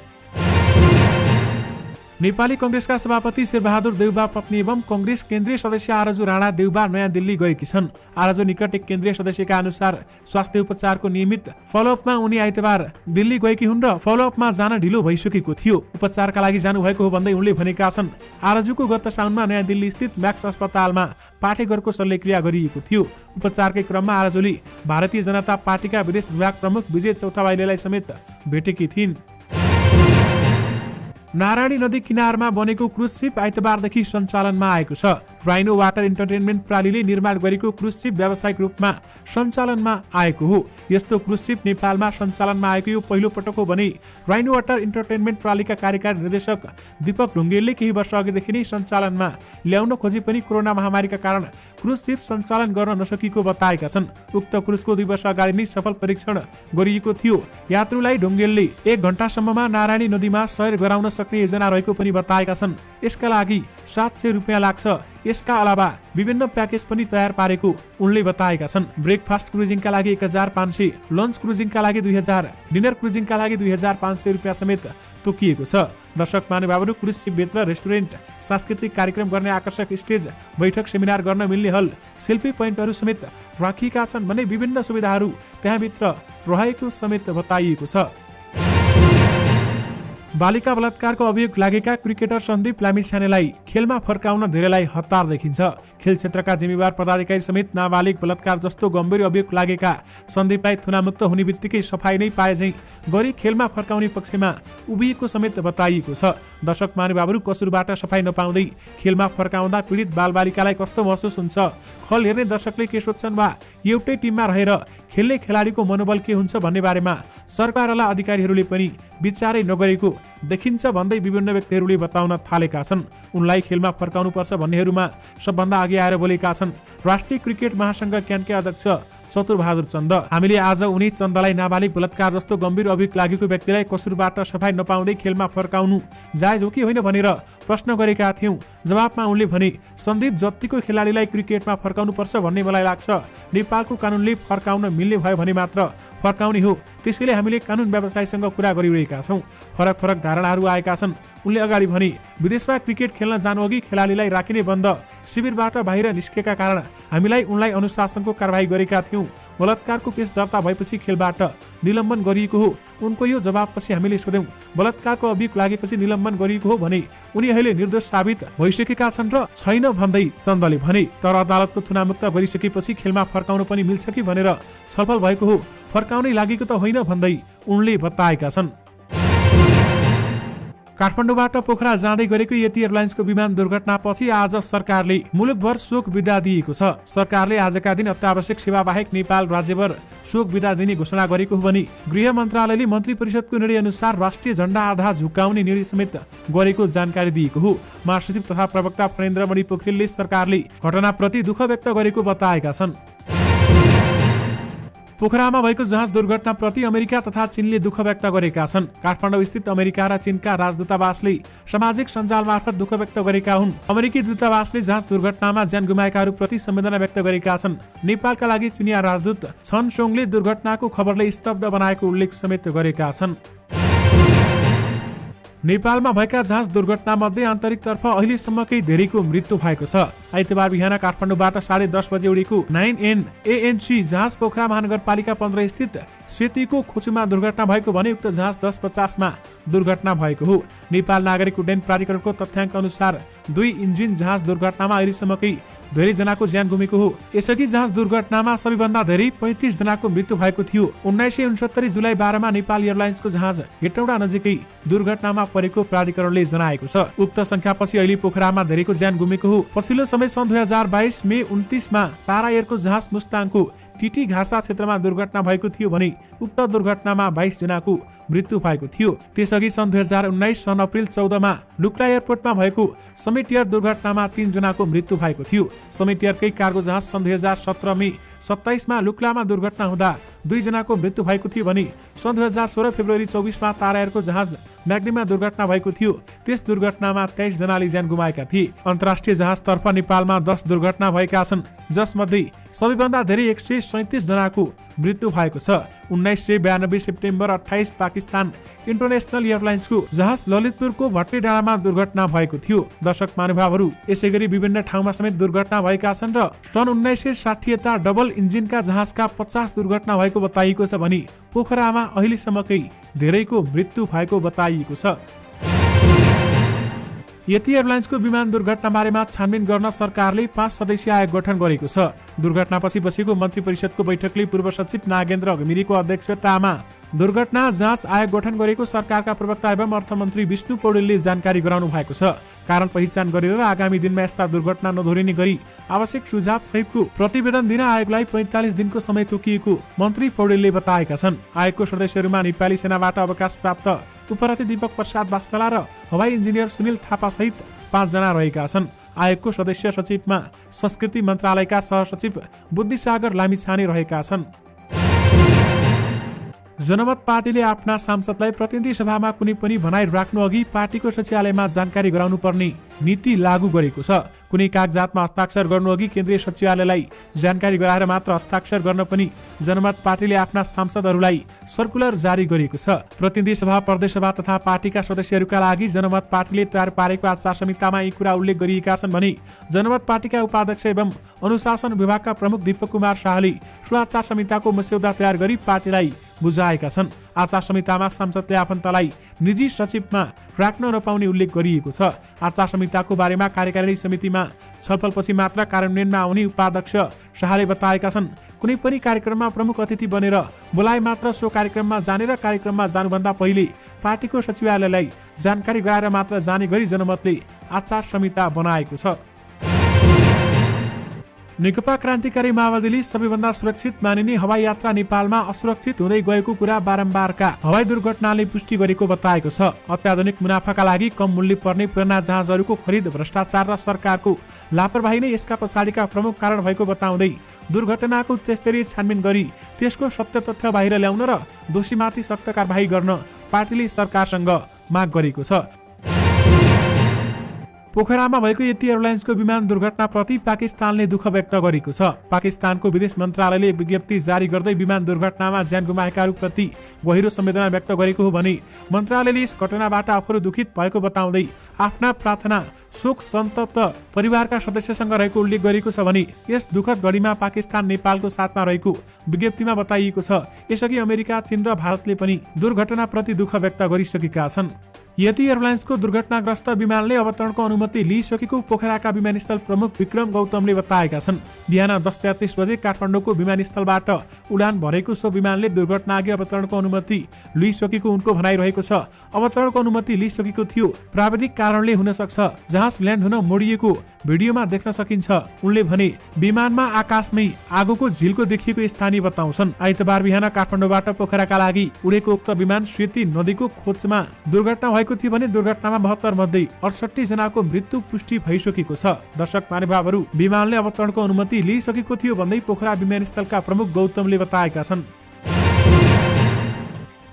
नेपाली कंग्रेसका सभापति शेरबहादुर देउबा पत्नी एवं कंग्रेस केन्द्रीय सदस्य आरजु राणा देउबा नयाँ दिल्ली गएकी छन्। आरजु निकट एक केन्द्रीय सदस्यका अनुसार स्वास्थ्य उपचारको नियमित फलोअपमा उनी आइतबार दिल्ली गएकी हुन् र फलोअपमा जान ढिलो भइसकेको थियो। उपचारका लागि जानुभएको हो भन्दै उनले भनेका छन्। आरजुको गत साउनमा नयाँ दिल्ली स्थित म्याक्स अस्पतालमा पाठेघरको शल्यक्रिया गरिएको थियो। उपचारकै क्रममा आरजुले भारतीय जनता पार्टीका विदेश विभाग प्रमुख विजय चौथावाइलेलाई समेत भेटेकी थिइन्। नारायणी नदी किनारमा बनेको क्रुज शिप आइतबारदेखि सञ्चालनमा आएको छ। राइनो वाटर इन्टरटेनमेन्ट प्रणालीले निर्माण गरेको क्रुज शिप व्यावसायिक रूपमा सञ्चालनमा आएको हो। यस्तो क्रुज शिप नेपालमा सञ्चालनमा आएको यो पहिलो पटक हो भने राइनो वाटर इन्टरटेनमेन्ट प्रणालीका कार्यकारी निर्देशक दीपक ढुङ्गेलले केही वर्ष अघिदेखि नै सञ्चालनमा ल्याउन खोजे पनि कोरोना महामारीका कारण क्रुज शिप सञ्चालन गर्न नसकेको बताएका छन्। उक्त क्रुजको 2 वर्ष अगाडि नै सफल परीक्षण गरिएको थियो। यात्रुलाई ढुङ्गेलले 1 घण्टासम्ममा नारायणी नदीमा सैर गराउन सक्ने योजना रहेको पनि बताएका छन्। यसका लागि 700 रुपियाँ लाग्छ। यसका अलावा विभिन्न प्याकेज पनि तयार पारेको उनले बताएका छन्। ब्रेकफास्ट क्रुजिङका लागि 1500, लन्च क्रुजिङका लागि 2000, डिनर क्रुजिङका लागि 2500 रुपियाँ समेत तोकिएको छ। दर्शक महानुभावहरू, क्रुज शिपभित्र रेस्टुरेन्ट, सांस्कृतिक कार्यक्रम गर्ने आकर्षक स्टेज, बैठक सेमिनार गर्न मिल्ने हल, सेल्फी पोइन्टहरू समेत राखिएका छन् भने विभिन्न सुविधाहरू त्यहाँभित्र रहेको समेत बताइएको छ। बालिका बलात्कारको अभियोग लागेका क्रिकेटर सन्दीप लामिछानेलाई खेलमा फर्काउन धेरैलाई हतार देखिन्छ। खेल क्षेत्रका जिम्मेवार पदाधिकारी समेत नाबालिग बलात्कार जस्तो गम्भीर अभियोग लागेका सन्दीपलाई थुनामुक्त हुने बित्तिकै सफाई नै पाए झैं गरी खेलमा फर्काउने पक्षमा उभिएको समेत बताइएको छ। दर्शक महानुभावहरू, कसुरबाट सफाई नपाउँदै खेलमा फर्काउँदा पीडित बालबालिकालाई कस्तो महसुस हुन्छ? खेल हेर्ने दर्शकले के सोच्छन् वा एउटै टिममा रहेर खेल्ने खेलाडीको मनोबल के हुन्छ भन्ने बारेमा सरकारवाला अधिकारीहरूले पनि विचारै नगरेको देखिन्छ भन्दै विभिन्न व्यक्तिहरूले बताउन थालेका छन्। उनलाई खेलमा फर्काउनुपर्छ भन्नेहरूमा सबभन्दा अघि आएर बोलेका छन् राष्ट्रिय क्रिकेट महासंघ क्यानका अध्यक्ष चतुरबहादुर चन्द। हामीले आज उनी चन्दलाई नाबालिग बलात्कार जस्तो गम्भीर अभियोग लागेको व्यक्तिलाई कसुरबाट सफाई नपाउँदै खेलमा फर्काउनु जायज हो कि होइन भनेर प्रश्न गरेका थियौं। जवाफमा उनले भने, सन्दीप जतिको खेलाडीलाई क्रिकेटमा फर्काउनुपर्छ भन्ने मलाई लाग्छ। नेपालको कानुनले फर्काउन मिल्ने भयो भने मात्र फर्काउने हो। त्यसैले हामीले कानुन व्यवसायीसँग कुरा गरिरहेका छौं। फरक फरक धारणाहरू आएका छन्। उनले अगाडि भने, विदेशमा क्रिकेट खेल्न जानुअघि खेलाडीलाई राखिने बन्द शिविरबाट बाहिर निस्केका कारण हामीलाई उनलाई अनुशासनको कारबाही गरेका थियौं। बलात्कारको केस दर्ता भएपछि खेलबाट निलम्बन गरिएको हो। उनको यो जवाबपछि हामीले सोध्यौं, बलात्कारको अभियोग लागेपछि निलम्बन गरिएको हो भने उनी अहिले निर्दोष साबित भइसकेका छन् र छैन भन्दै चन्दले भने। तर अदालतको थुनामुक्त गरिसकेपछि खेलमा फर्काउन पनि मिल्छ कि भनेर छलफल भएको हो, फर्काउनै लागेको त होइन भन्दै उनले बताएका छन्। काठमाडौँबाट पोखरा जाँदै गरेको यति एयरलाइन्सको विमान दुर्घटनापछि आज सरकारले मुलुकभर शोक विदा दिएको छ। सरकारले आजका दिन अत्यावश्यक सेवा बाहेक नेपाल राज्यभर शोक विदा दिने घोषणा गरेको हो भने गृह मन्त्रालयले मन्त्री परिषदको निर्णय अनुसार राष्ट्रिय झण्डा आधा झुकाउने निर्णय समेत गरेको जानकारी दिएको हो। महासचिव तथा प्रवक्ता फणेन्द्रमणि पोखरेलले सरकारले घटनाप्रति दुःख व्यक्त गरेको बताएका छन्। पोखरामा भएको जहाज दुर्घटनाप्रति अमेरिका तथा चीनले दुःख व्यक्त गरेका छन्। काठमाडौँ स्थित अमेरिका र चीनका राजदूतावासले सामाजिक सञ्जाल मार्फत दुःख व्यक्त गरेका हुन्। अमेरिकी दूतावासले जहाज दुर्घटनामा ज्यान गुमाएकाहरूप्रति संवेदना व्यक्त गरेका छन्। नेपालका लागि चीनिया राजदूत छन सोङले दुर्घटनाको खबरले स्तब्ध बनाएको उल्लेख समेत गरेका छन्। नेपालमा भएका जहाज दुर्घटना मध्ये आन्तरिकतर्फ अहिलेसम्मकै धेरैको मृत्यु भएको छ। आइतबार बिहान काठमाडौँबाट 10:30 बजे उडेको 9N ANC जहाज पोखरा महानगरपालिका 15 स्थित सेतीको खोचुमा दुर्घटना भएको भने उक्त जहाज 10:50 मा दुर्घटना भएको हो। नेपाल नागरिक उड्डयन प्राधिकरणको तथ्याङ्क अनुसार 2 इन्जिन जहाज दुर्घटनामा अहिलेसम्मकै धेरै जनाको ज्यान गुमेको हो। यसअघि जहाज दुर्घटनामा सबैभन्दा धेरै 35 जनाको मृत्यु भएको थियो। 1969 जुलाई 12 मा नेपाल एयरलाइन्सको जहाज हेटौडा नजिकै दुर्घटनामा परेको प्राधिकरणले जनाएको छ। उक्त संख्यापछि अहिले पोखरामा धेरैको ज्यान गुमेको हो। पछिल्लो समय सन् 2022 मे 29 मा पारा एयरको जहाज मुस्ताङको टिटी घासा क्षेत्रमा दुर्घटना भएको थियो भने उक्त दुर्घटनामा 22 जनाको मृत्यु भएको थियो। त्यसअघि सन् 2019 सन् अप्रिल 14 मा लुक्ला एयरपोर्टमा भएको समिट एयर दुर्घटनामा 3 जनाको मृत्यु भएको थियो। समिट एयरकै कार्गो जहाज सन् 2017 मे 27 मा लुक्लामा दुर्घटना हुँदा 2 जनाको मृत्यु भएको थियो भने सन् 2016 फेब्रुअरी 24 मा तारा एयरको जहाज म्याग्दीमा दुर्घटना भएको थियो। त्यस दुर्घटनामा 23 जनाले ज्यान गुमाएका थिए। अन्तर्राष्ट्रिय जहाजतर्फ नेपालमा 10 दुर्घटना भएका छन्, जसमध्ये सबैभन्दा धेरै 137 जनाको मृत्यु भएको छ। 1992 सेप्टेम्बर 28 पाकिस्तान इन्टरनेसनल एयरलाइन्सको जहाज ललितपुरको भट्टेडाँडामा दुर्घटना भएको थियो। दर्शक महानुभावहरू, यसैगरी विभिन्न ठाउँमा समेत दुर्घटना भएका छन् र सन् 1960 यता डबल इन्जिनका जहाजका 50 दुर्घटना भएको बताइएको छ भने पोखरामा अहिलेसम्मकै धेरैको मृत्यु भएको बताइएको छ। यति एयरलाइन्सको विमान दुर्घटना बारेमा छानबिन गर्न सरकारले 5 सदस्यीय आयोग गठन गरेको छ। दुर्घटनापछि बसेको मन्त्री परिषदको बैठकले पूर्व सचिव नागेन्द्र घिमिरेको अध्यक्षतामा दुर्घटना जाँच आयोग गठन गरेको सरकारका प्रवक्ता एवं अर्थमन्त्री विष्णु पौडेलले जानकारी गराउनु भएको छ। कारण पहिचान गरेर आगामी दिनमा यस्ता दुर्घटना नदोहोरिने गरी आवश्यक सुझाव सहितको प्रतिवेदन दिन आयोगलाई 45 दिनको समय तोकिएको मन्त्री पौडेलले बताएका छन्। आयोगको सदस्यहरूमा नेपाली सेनाबाट अवकाश प्राप्त उपरथी दीपक प्रसाद वास्तला र हवाई इन्जिनियर सुनिल थापा सहित 5 जना रहेका छन्। आयोगको सदस्य सचिवमा संस्कृति मन्त्रालयका सहसचिव बुद्धिसागर लामिछाने रहेका छन्। जनमत पार्टीले आफ्ना सांसदलाई प्रतिनिधि सभामा कुनै पनि भनाइ राख्नु अघि पार्टीको सचिवालयमा जानकारी गराउनु पर्ने नीति लागू गरेको छ। कुनै कागजातमा हस्ताक्षर गर्नु अघि केन्द्रीय सचिवालयलाई जानकारी गराएर मात्र हस्ताक्षर गर्न पनि जनमत पार्टीले आफ्ना सांसदहरूलाई सर्कुलर जारी गरेको छ। प्रतिनिधि सभा, प्रदेश सभा तथा पार्टीका सदस्यहरूका लागि जनमत पार्टीले तयार पारेको आचार संहितामा यी कुरा उल्लेख गरिएका छन् भने जनमत पार्टीका उपाध्यक्ष एवं अनुशासन विभागका प्रमुख दीपक कुमार शाहले सो आचार संहिताको मस्यौदा तयार गरी पार्टीलाई बुझाएका छन्। आचार संहितामा सांसदले आफन्तलाई निजी सचिवमा राख्न नपाउने उल्लेख गरिएको छ। आचार संहिताको बारेमा कार्यकारिणी समितिमा छलफलपछि मात्र कार्यान्वयनमा आउने उपाध्यक्ष शाहले बताएका छन्। कुनै पनि कार्यक्रममा प्रमुख अतिथि बनेर बोलाए मात्र सो कार्यक्रममा जाने र कार्यक्रममा जानुभन्दा पहिले पार्टीको सचिवालयलाई जानकारी गराएर मात्र जाने गरी जनमतले आचार संहिता बनाएको छ। नेकपा क्रान्तिकारी माओवादीले सबैभन्दा सुरक्षित मानिने हवाई यात्रा नेपालमा असुरक्षित हुँदै गएको कुरा बारम्बारका हवाई दुर्घटनाले पुष्टि गरेको बताएको छ। अत्याधुनिक मुनाफाका लागि कम मूल्य पर्ने पुराना जहाजहरूको खरिद, भ्रष्टाचार र सरकारको लापरवाही नै यसका पछाडिका प्रमुख कारण भएको बताउँदै दुर्घटनाको उच्चस्तरीय छानबिन गरी त्यसको सत्य तथ्य बाहिर ल्याउन र दोषीमाथि सख्त कारबाही गर्न पार्टीले सरकारसँग माग गरेको छ। पोखरामा भएको यति एयरलाइन्सको विमान दुर्घटनाप्रति पाकिस्तानले दुःख व्यक्त गरेको छ। पाकिस्तानको विदेश मन्त्रालयले विज्ञप्ति जारी गर्दै विमान दुर्घटनामा ज्यान गुमाएकाहरूप्रति गहिरो संवेदना व्यक्त गरेको हो भने मन्त्रालयले यस घटनाबाट आफूहरू दुखित भएको बताउँदै आफ्ना प्रार्थना शोक सन्तप्त परिवारका सदस्यसँग रहेको उल्लेख गरेको छ भने यस दुःखद घडीमा पाकिस्तान नेपालको साथमा रहेको विज्ञप्तिमा बताइएको छ। यसअघि अमेरिका, चीन र भारतले पनि दुर्घटनाप्रति दुःख व्यक्त गरिसकेका छन्। यति एयरलाइन्सको दुर्घटनाग्रस्त विमानले अवतरणको अनुमति लिइसकेको पोखराका विमानस्थल प्रमुख विक्रम गौतमले बताएका छन्। बिहान 10:33 बजे काठमाडौँको विमानस्थलबाट उडान भरेको सो विमानले दुर्घटनाअघि अवतरणको अनुमति लिइसकेको उनको भनाइरहेको छ। अवतरणको अनुमति लिइसकेको थियो, प्राविधिक कारणले हुन सक्छ, जहाज ल्यान्ड हुन मोडिएको भिडियोमा देख्न सकिन्छ। उनले भने विमानमा आकाशमै आगोको झिल्को देखिएको स्थानीय बताउँछन्। आइतबार बिहान काठमाडौँबाट पोखराका लागि उडेको उक्त विमान सेती नदीको खोजमा दुर्घटना भएको थियो भने दुर्घटनामा 72 मध्ये 68 जनाको मृत्यु पुष्टि भइसकेको छ। दर्शक महानुभावहरू, विमानले अवतरणको अनुमति लिइसकेको थियो भन्दै पोखरा विमानस्थलका प्रमुख गौतमले बताएका छन्।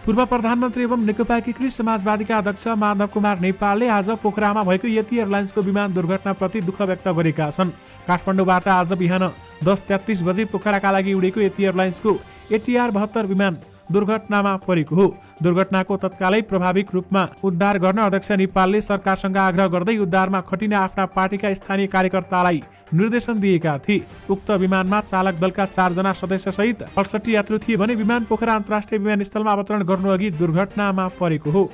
पूर्व प्रधानमन्त्री एवं नेकपा एकीकृत समाजवादीका अध्यक्ष माधव कुमार नेपालले आज पोखरामा भएको यति एयरलाइन्सको विमान दुर्घटनाप्रति दुःख व्यक्त गरेका छन्। काठमाडौँबाट आज बिहान 10:33 बजे पोखराका लागि उडेको यति एयरलाइन्सको ATR 72 विमान दुर्घटनामा परेको हो। दुर्घटनाको तत्कालै प्रभाविक रूपमा उद्धार गर्न अध्यक्ष नेपालले सरकारसँग आग्रह गर्दै उद्धारमा खटिने आफ्ना पार्टीका स्थानीय कार्यकर्तालाई निर्देशन दिएका थिए। उक्त विमानमा चालक दलका 4 जना सदस्य सहित 68 यात्रु थिए भने विमान पोखरा अन्तर्राष्ट्रिय विमानस्थलमा अवतरण गर्नु अघि दुर्घटनामा परेको हो।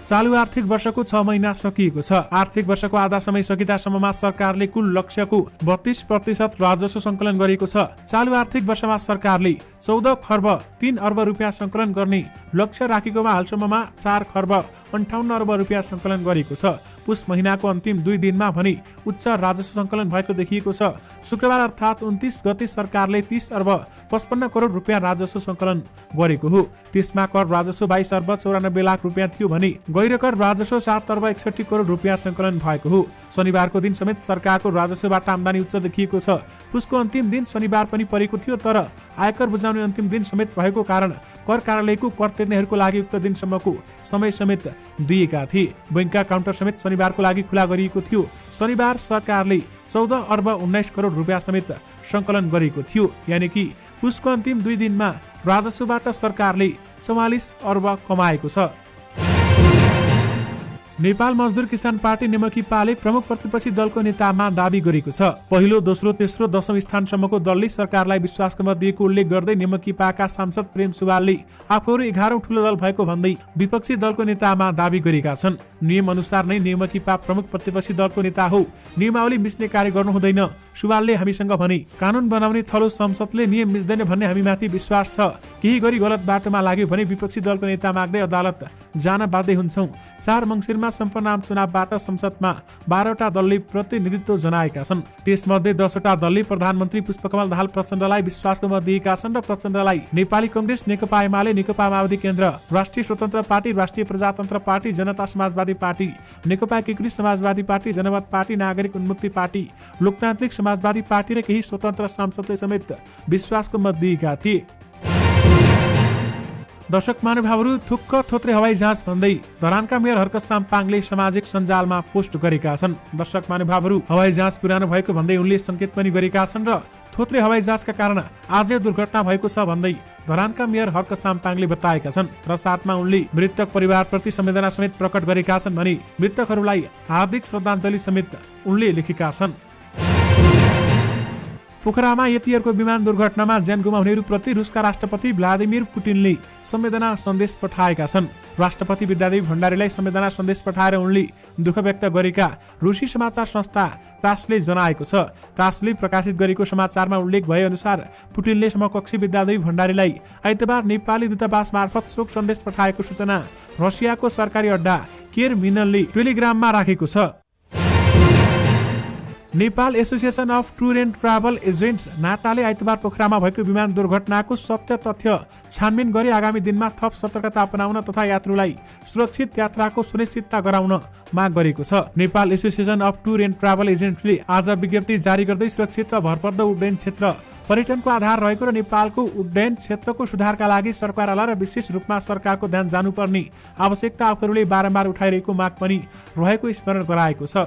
चालु आर्थिक वर्षको 6 महिना सकिएको छ। आर्थिक वर्षको आधा समय सकिदासम्ममा सरकारले कुल लक्ष्यको 32% राजस्व सङ्कलन गरेको छ। चालु आर्थिक वर्षमा सरकारले 14 खर्ब 3 अर्ब रुपियाँ सङ्कलन गर्ने लक्ष्य राखेकोमा हालसम्ममा 4 खर्ब 58 अर्ब रुपियाँ सङ्कलन गरेको छ। पुस महिनाको अन्तिम 2 दिनमा भने उच्च राजस्व सङ्कलन भएको देखिएको छ। शुक्रबार अर्थात् 29 गते सरकारले 30 अर्ब 55 करोड रुपियाँ राजस्व सङ्कलन गरेको हो। त्यसमा कर राजस्व 22 अर्ब 94 लाख रुपियाँ थियो भने गैरकर राजस्व 7 अर्ब 61 करोड रुपियाँ सङ्कलन भएको हो। शनिबारको दिन समेत सरकारको राजस्वबाट आम्दानी उच्च देखिएको छ। पुसको अन्तिम दिन शनिबार पनि परेको थियो, तर आयकर बुझाउने अन्तिम दिन समेत भएको कारण कर कार्यालयको कर तिर्नेहरूको लागि उक्त दिनसम्मको समय समेत दिएका थिए। बैंकका काउन्टर समेत शनिबारको लागि खुला गरिएको थियो। शनिबार सरकारले 14 अर्ब 19 करोड रुपियाँ समेत सङ्कलन गरेको थियो। यानि कि पुसको अन्तिम 2 दिनमा राजस्वबाट सरकारले 44 अर्ब कमाएको छ। नेपाल मजदुर किसान पार्टी नेमकीपाले प्रमुख प्रतिपक्षी दलको नेतामा दाबी गरेको छ। पहिलो, दोस्रो, तेस्रो, 10औं स्थानसम्मको दलले सरकारलाई विश्वासको मत दिएको उल्लेख गर्दै नेमकीपाका सांसद प्रेम सुवालले आफूहरू 11औं ठूलो दल भएको भन्दै विपक्षी दलको नेतामा दाबी गरेका छन्। नियम अनुसार नै नेमकीपा प्रमुख प्रतिपक्षी दलको नेता हो, नियमावली मिच्ने कार्य गर्नु हुँदैन। सुवालले हामीसँग भने, कानुन बनाउने थलो संसदले नियम मिच्दैन भन्ने हामीमाथि विश्वास छ। केही गरी गलत बाटोमा लाग्यो भने विपक्षी दलको नेता माग्दै अदालत जान बाध्य हुन्छौं। 4 मङ्सिरमा सम्पन्न आम चुनावबाट संसदमा 12वटा दलले प्रतिनिधित्व जनाएका छन्। त्यसमध्ये 10वटा दलले प्रधानमन्त्री पुष्पकमल दाहाल प्रचण्डलाई विश्वासको मत दिएका छन् र प्रचण्डलाई नेपाली कांग्रेस, नेकपा एमाले, नेकपा माओवादी केन्द्र, राष्ट्रिय स्वतन्त्र पार्टी, राष्ट्रिय प्रजातन्त्र पार्टी, जनता समाजवादी पार्टी, नेकपा एकीकृत समाजवादी पार्टी, जनमत पार्टी, नागरिक उन्मुक्ति पार्टी, लोकतान्त्रिक समाजवादी पार्टी र केही स्वतन्त्र सांसदले समेत विश्वासको मत दिएका थिए। दर्शक महानुभावहरू, थुक्क थोत्रे हवाई जहाज भन्दै धरानका मेयर हर्क साम्पाङले सामाजिक सञ्जालमा पोस्ट गरेका छन्। दर्शक महानुभावहरू, हवाई जहाज पुरानो भएको भन्दै उनले संकेत पनि गरेका छन् र थोत्रे हवाई जहाजका कारण आज दुर्घटना भएको छ भन्दै धरानका मेयर हर्क साम्पाङले बताएका छन् र साथमा उनले मृतक परिवारप्रति संवेदना समेत प्रकट गरेका छन् भने मृतकहरूलाई हार्दिक श्रद्धाञ्जली समेत उनले लेखेका छन्। पोखरामा यतिहरूको विमान दुर्घटनामा ज्यान गुमाउनेहरूप्रति रुसका राष्ट्रपति भ्लादिमिर पुटिनले संवेदना सन्देश पठाएका छन्। राष्ट्रपति विद्यादेवी भण्डारीलाई संवेदना सन्देश पठाएर उनले दुःख व्यक्त गरेका रुसी समाचार संस्था तासले जनाएको छ। तासले प्रकाशित गरेको समाचारमा उल्लेख भए अनुसार पुटिनले समकक्षी विद्यादेवी भण्डारीलाई आइतबार नेपाली दूतावास मार्फत शोक सन्देश पठाएको सूचना रसियाको सरकारी अड्डा केरमिनलले टेलिग्राममा राखेको छ। Nepal association of tour and travel agents नाटाले आइतबार पोखरामा भएको विमान दुर्घटनाको सत्य तथ्य छानबिन गरी आगामी दिनमा थप सतर्कता अपनाउन तथा यात्रुलाई सुरक्षित यात्राको सुनिश्चितता गराउन माग गरेको छ। Nepal association of tour and travel एजेन्ट्सले आज विज्ञप्ति जारी गर्दै सुरक्षित र भरपर्दो उड्डयन क्षेत्र पर्यटनको आधार रहेको र नेपालको उड्डयन क्षेत्रको सुधारका लागि सरकारलाई र विशेष रूपमा सरकारको ध्यान जानुपर्ने आवश्यकता आफूहरूले बारम्बार उठाइरहेको माग पनि रहेको स्मरण गराएको छ।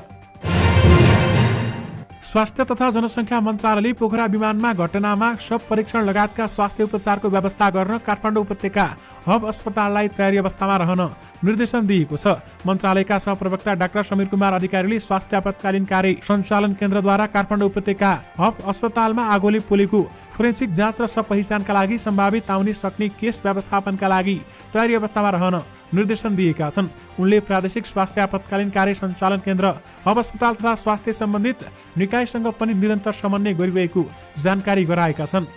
स्वास्थ्य तथा जनसङ्ख्या मन्त्रालयले पोखरा विमानमा घटनामा शव परीक्षण लगायतका स्वास्थ्य उपचारको व्यवस्था गर्न काठमाडौँ उपत्यका हब अस्पताललाई तयारी अवस्थामा रहन निर्देशन दिएको छ। मन्त्रालयका सहप्रवक्ता डाक्टर समीर कुमार अधिकारीले स्वास्थ्य आपतकालीन कार्य सञ्चालन केन्द्रद्वारा काठमाडौँ उपत्यका हब अस्पतालमा आगोले पोलेको फोरेन्सिक जाँच र सब पहिचानका लागि सम्भावित आउने सक्ने केस व्यवस्थापनका लागि तयारी अवस्थामा रहन निर्देशन दिएका छन्। उनले प्रादेशिक स्वास्थ्य आपतकालीन कार्य सञ्चालन केन्द्र, हब अस्पताल तथा स्वास्थ्य सम्बन्धित निकायसँग पनि निरन्तर समन्वय गरिरहेको जानकारी गराएका छन्।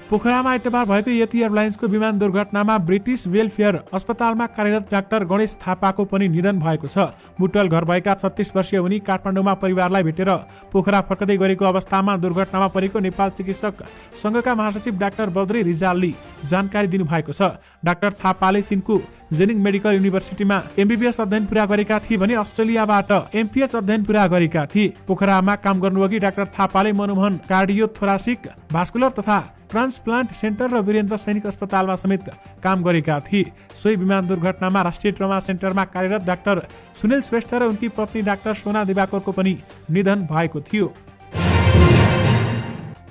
पोखरामा आइतबार भएको यति एयरलाइन्सको विमान दुर्घटनामा ब्रिटिस वेलफेयर अस्पतालमा कार्यरत डाक्टर गणेश थापाको पनि निधन भएको छ। बुटल घर भएका 36 वर्षीय उनी काठमाडौँमा परिवारलाई भेटेर पोखरा फर्कदै गरेको अवस्थामा दुर्घटनामा परेको नेपाल चिकित्सक संघका महासचिव डाक्टर बद्री रिजालले जानकारी दिनुभएको छ। डाक्टर थापाले चीनको जेनिङ मेडिकल युनिभर्सिटीमा एमबीबीएस अध्ययन पूरा गरेका थिए भने अस्ट्रेलियाबाट एमपीएच अध्ययन पूरा गरेका थिए। पोखरामा काम गर्नुअघि डाक्टर थापाले मनमोहन कार्डियोथोरासिक भास्कुलर तथा ट्रान्सप्लान्ट सेन्टर र वीरेन्द्र सैनिक अस्पतालमा समेत काम गरेका थिए। सोही विमान दुर्घटनामा राष्ट्रिय ट्रमा सेन्टरमा कार्यरत डाक्टर सुनिल श्रेष्ठ र उनकी पत्नी डाक्टर सोना दिवाकरको पनि निधन भएको थियो।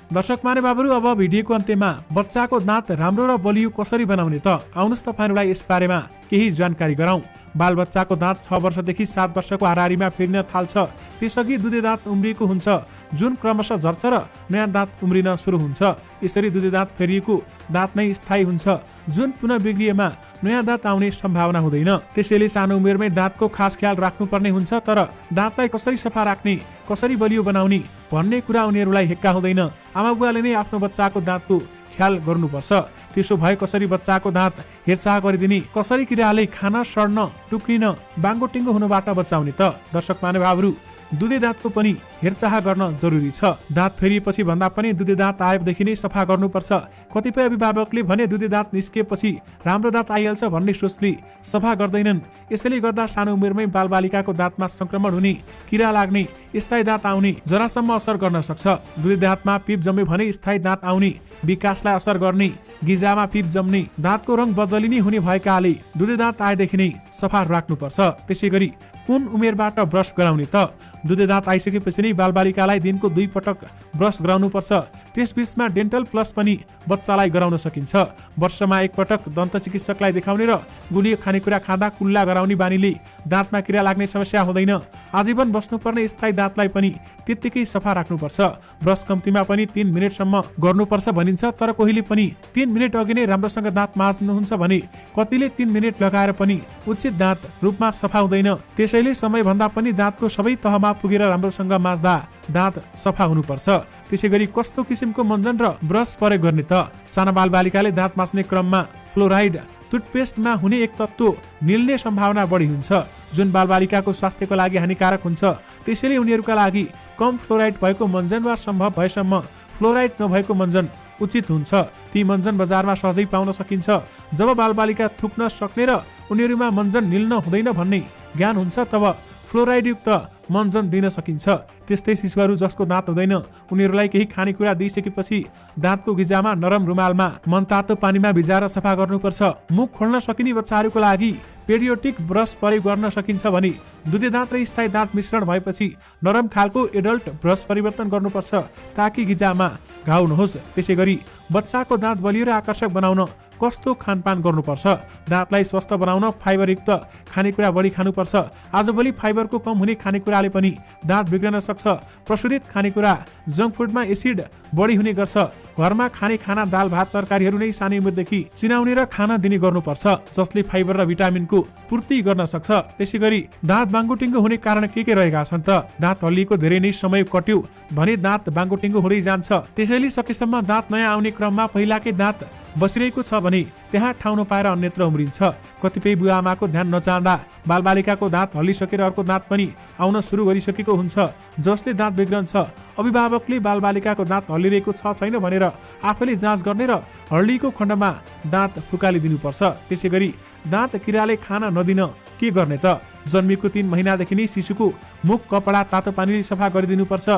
दर्शक महानुभावहरू, अब भिडियोको अन्त्यमा बच्चाको दाँत राम्रो र बलियो कसरी बनाउने त आउनुहोस् तपाईहरुलाई यस बारेमा केही जानकारी गराउँ। बालबच्चाको दाँत 6 वर्षदेखि 7 वर्षको हाराहारीमा फेरिन थाल्छ। त्यसअघि दुधे दाँत उम्रिएको हुन्छ, जुन क्रमशः झर्छ र नयाँ दाँत उम्रिन सुरु हुन्छ। यसरी दुधे दाँत फेरिएको दाँत नै स्थायी हुन्छ, जुन पुनः बिग्रिएमा नयाँ दाँत आउने सम्भावना हुँदैन। त्यसैले सानो उमेरमै दाँतको खास ख्याल राख्नुपर्ने हुन्छ। तर दाँतलाई कसरी सफा राख्ने, कसरी बलियो बनाउने भन्ने कुरा उनीहरूलाई हेक्का हुँदैन। आमाबुवाले नै आफ्नो बच्चाको दाँतको ख्याल गर्नुपर्छ। त्यसो भए कसरी बच्चाको दाँत हेरचाह गरिदिने, कसरी किराले खान, सड्न, टुक्रिन, बाङ्गोटिङ्गो हुनबाट बचाउने त दर्शक महानुभावहरू, दुधे दाँतको पनि हेरचाह गर्न जरुरी छ। दाँत फेरिएपछि भन्दा पनि दुधे दाँत आएदेखि नै सफा गर्नुपर्छ। कतिपय अभिभावकले भने दुधे दाँत निस्किएपछि राम्रो दाँत आइहाल्छ भन्ने सोचले सफा गर्दैनन्। यसैले गर्दा सानो उमेरमै बालबालिकाको दाँतमा संक्रमण हुने, किरा लाग्ने, स्थायी दाँत आउने जरासम्म असर गर्न सक्छ। दुधे दाँतमा पिप जम्यो भने स्थायी दाँत आउने विकासलाई विकासलाई असर गर्ने, गिजामा पिप जम्ने, दाँतको रङ बदलिने हुने भएकाले दुधे दाँत आएदेखि नै सफा राख्नुपर्छ। त्यसैगरी कुन उमेरबाट ब्रस गराउने त? दुधे दाँत आइसकेपछि नै बालबालिकालाई दिनको 2 पटक ब्रस गराउनुपर्छ। त्यसबीचमा डेन्टल प्लस पनि बच्चालाई गराउन सकिन्छ। वर्षमा 1 पटक दन्त चिकित्सकलाई देखाउने र गुलियो खानेकुरा खाँदा कुल्ला गराउने बानीले दाँतमा किरा लाग्ने समस्या हुँदैन। आजीवन बस्नुपर्ने स्थायी दाँतलाई पनि त्यत्तिकै सफा राख्नुपर्छ। ब्रस कम्तीमा पनि 3 मिनेटसम्म गर्नुपर्छ भनिन्छ, तर कोहीले पनि 3 मिनेट अघि नै राम्रोसँग दाँत माझ्नुहुन्छ भने कतिले 3 मिनेट लगाएर पनि उचित दाँत रूपमा सफा हुँदैन। त्यसैले समयभन्दा पनि दाँतको सबै तहमा पुगेर राम्रोसँग माझ्दा दाँत सफा हुनुपर्छ। त्यसैगरी कस्तो किसिमको मञ्जन र ब्रस प्रयोग गर्ने त? साना बालबालिकाले दाँत माझ्ने क्रममा फ्लोराइड टुथपेस्टमा हुने एक तत्त्व निल्ने सम्भावना बढी हुन्छ, जुन बालबालिकाको स्वास्थ्यको लागि हानिकारक हुन्छ। त्यसैले उनीहरूका लागि कम फ्लोराइड भएको मञ्जन वा सम्भव भएसम्म फ्लोराइड नभएको मञ्जन उचित हुन्छ। ती मञ्जन बजारमा सहजै पाउन सकिन्छ। जब बालबालिका थुक्न सक्ने र उनीहरूमा मञ्जन निल्न हुँदैन भन्ने ज्ञान हुन्छ तब फ्लोराइडयुक्त मञ्जन दिन सकिन्छ। त्यस्तै शिशुहरू जसको दाँत हुँदैन उनीहरूलाई केही खानेकुरा दिइसकेपछि दाँतको गिजामा नरम रुमालमा मनतातो पानीमा भिजाएर सफा गर्नुपर्छ। मुख खोल्न सकिने बच्चाहरूको लागि पेडियोटिक ब्रस प्रयोग गर्न सकिन्छ भने दुधे दाँत र स्थायी दाँत मिश्रण भएपछि नरम खालको एडल्ट ब्रस परिवर्तन गर्नुपर्छ ताकि गिजामा घाउ नहोस्। त्यसैगरी बच्चाको दाँत बलियो र आकर्षक बनाउन कस्तो खानपान गर्नुपर्छ? दाँतलाई स्वस्थ बनाउन फाइबरयुक्त खानेकुरा बढी खानुपर्छ। आजभोलि फाइबरको कम हुने खानेकुराले पनि दाँत बिग्रन सक्छ। प्रशोधित खानेकुरा, जङ्क फुडमा एसिड बढी हुने गर्छ। घरमा खाने खाना दाल भात तरकारीहरू नै सानै उमेरदेखि चिनाउने र खाना दिने गर्नुपर्छ, जसले फाइबर र भिटामिनको पूर्ति गर्न सक्छ। त्यसैगरी दाँत बाङ्गोटिङ्गो हुने कारण के रहेका छन् त? दाँत हल्लिएको धेरै नै समय कट्यो भने दाँत बाङ्गोटिङ्गो हुँदै जान्छ। त्यसैले सकेसम्म दाँत नयाँ आउने क्रममा पहिलाकै दाँत बसिरहेको छ भने त्यहाँ ठाउँ नपाएर अन्यत्र उम्रिन्छ। कतिपय बुवाआमाको ध्यान नचाहँदा बालबालिकाको दाँत हल्लिसकेर अर्को दाँत पनि आउन सुरु गरिसकेको हुन्छ, जसले दाँत बिग्रन्छ। अभिभावकले बालबालिकाको दाँत हल्लिरहेको छ छैन भनेर आफैले जाँच गर्ने र हल्लिएको खण्डमा दाँत फुकालिदिनुपर्छ। त्यसैगरी दाँत किराले खान नदिन के गर्ने त? जन्मेको 3 महिनादेखि नै शिशुको मुख कपडा तातो पानीले सफा गरिदिनुपर्छ।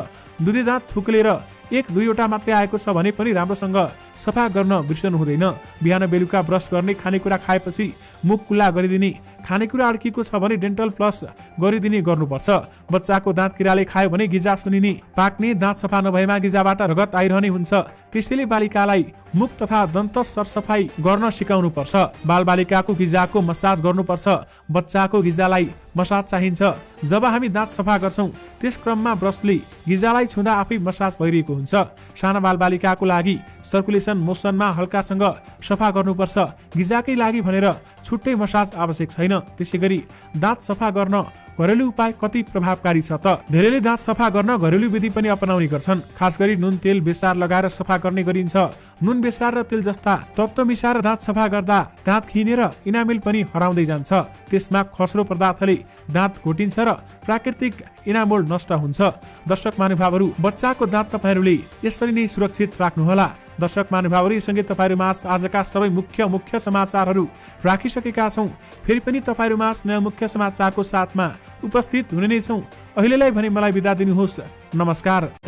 दुधे दाँत फुक्लेर 1-2 वटा मात्रै आएको छ भने पनि राम्रोसँग सफा गर्न बिर्सनु हुँदैन। बिहान बेलुका ब्रस गर्ने, खानेकुरा खाएपछि मुख कुल्ला गरिदिने, खानेकुरा अड्किएको छ भने डेन्टल प्लस गरिदिने गर्नुपर्छ। बच्चाको दाँत किराले खायो भने गिजा सुनिने, पाक्ने, दाँत सफा नभएमा गिजाबाट रगत आइरहने हुन्छ। त्यसैले बालिकालाई मुख तथा दन्त सरसफाई गर्न सिकाउनुपर्छ। बालबालिकाको गिजाको मसाज गर्नुपर्छ। बच्चाको गिजालाई मसाज चाहिन्छ। जब हामी दाँत सफा गर्छौं त्यस क्रममा ब्रसले गिजालाई छुँदा आफै मसाज भइरहेको हुन्छ। साना बालबालिकाको लागि सर्कुलेसन मोसनमा हल्कासँग सफा गर्नुपर्छ। गिजाकै लागि भनेर छुट्टै मसाज आवश्यक छैन। त्यसैगरी दाँत सफा गर्न घरेलु उपाय कति प्रभावकारी छ त? धेरैले दाँत सफा गर्न घरेलु विधि पनि अपनाउने गर्छन्। खास गरी नुन, तेल, बेसार लगाएर सफा गर्ने गरिन्छ। नुन, बेसार र तेल जस्ता तत्त्व मिसाएर दाँत सफा गर्दा दाँत खिनेर इनामेल पनि हराउँदै जान्छ। त्यसमा खस्रो पदार्थले दाँत घोटिन्छ र प्राकृतिक इनामोल नष्ट हुन्छ। दर्शक महानुभावहरू, बच्चाको दाँत तपाईँहरूले यसरी नै सुरक्षित राख्नुहोला। दर्शक महानुभावहरूसँगै तपाईँहरूमाझ आजका सबै मुख्य समाचारहरू राखिसकेका छौँ। फेरि पनि तपाईँहरूमाझ नयाँ मुख्य समाचारको साथमा उपस्थित हुने नै छौँ। अहिलेलाई भने मलाई बिदा दिनुहोस्। नमस्कार।